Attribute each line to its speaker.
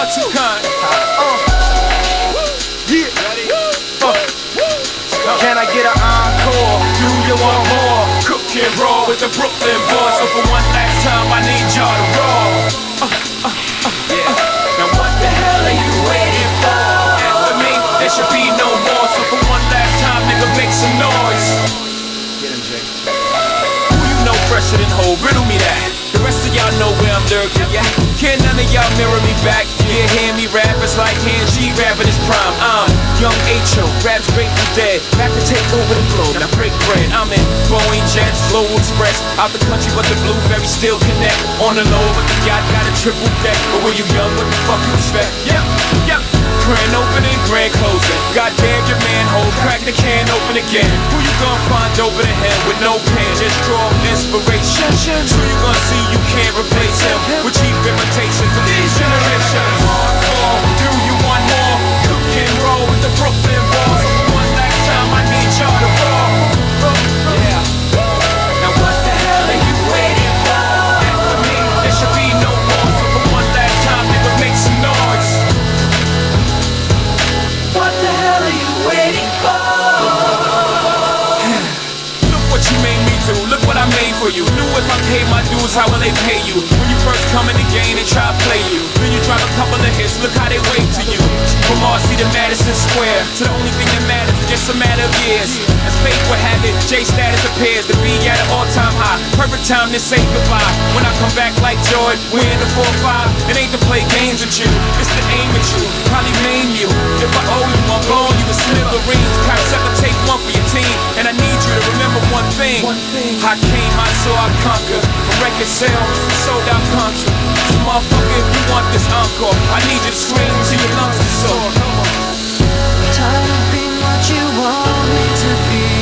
Speaker 1: far too kind.
Speaker 2: Yeah. Can I get an encore?
Speaker 1: Do you want more? Cook and roll with the Brooklyn boys. So for one last time, I need y'all to roll. Now what the hell are you waiting for? After me, there should be no more. So for one last time, nigga, make some noise.
Speaker 2: Get him, Jay.
Speaker 1: Who you know fresher than Ho? Riddle me that. The rest of y'all know where I'm lurking, yeah. Can't none of y'all mirror me back. Yeah, hear me rap, it's like hand G rapping his prime. I'm young H.O., raps Grateful Dead. Back to take over the globe, now break bread. I'm in Boeing Jets, Global Express. Out the country, but the blueberries still connect. On the low, but the yacht got a triple deck. But when you young, what the fuck you expect? Yep. Grand opening, grand closing. Goddamn your manhole, crack the can open again. Who you gonna find open ahead with no pen? Just draw inspiration. Who you gonna see you can't replace him with cheap imitations of these generations? Hardcore, do you want more? Cook and roll with the Brooklyn boys. One last time, I need y'all to roll. Yeah. Now what the hell are you waiting for? After me, there should be no more. So for one last time, nigga, make some noise. What the hell are you waiting for? Look what you made me do, look what I made for you. Knew if I paid my dues, how will they pay you? When you first come in the game, they try to play you. Then you drop a couple of hits, look how they wave to you. From Marcy to Madison Square, to the only thing that matters is just a matter of years. As fate would have it, J status appears to be at an all-time high. Perfect time to say goodbye. When I come back like Jordan, we're in the 4-5. It ain't to play games with you, it's to aim at you, probably maim you. If I owe you one, blow you with smithereens. Cocksucker, take one for your team. And I need you to remember one thing. I came, I saw, I conquered. From record sales, sold out concert. So motherfucker, if you want this encore, I need you to scream till your lungs are sore.
Speaker 3: Tired of being what you want me to be.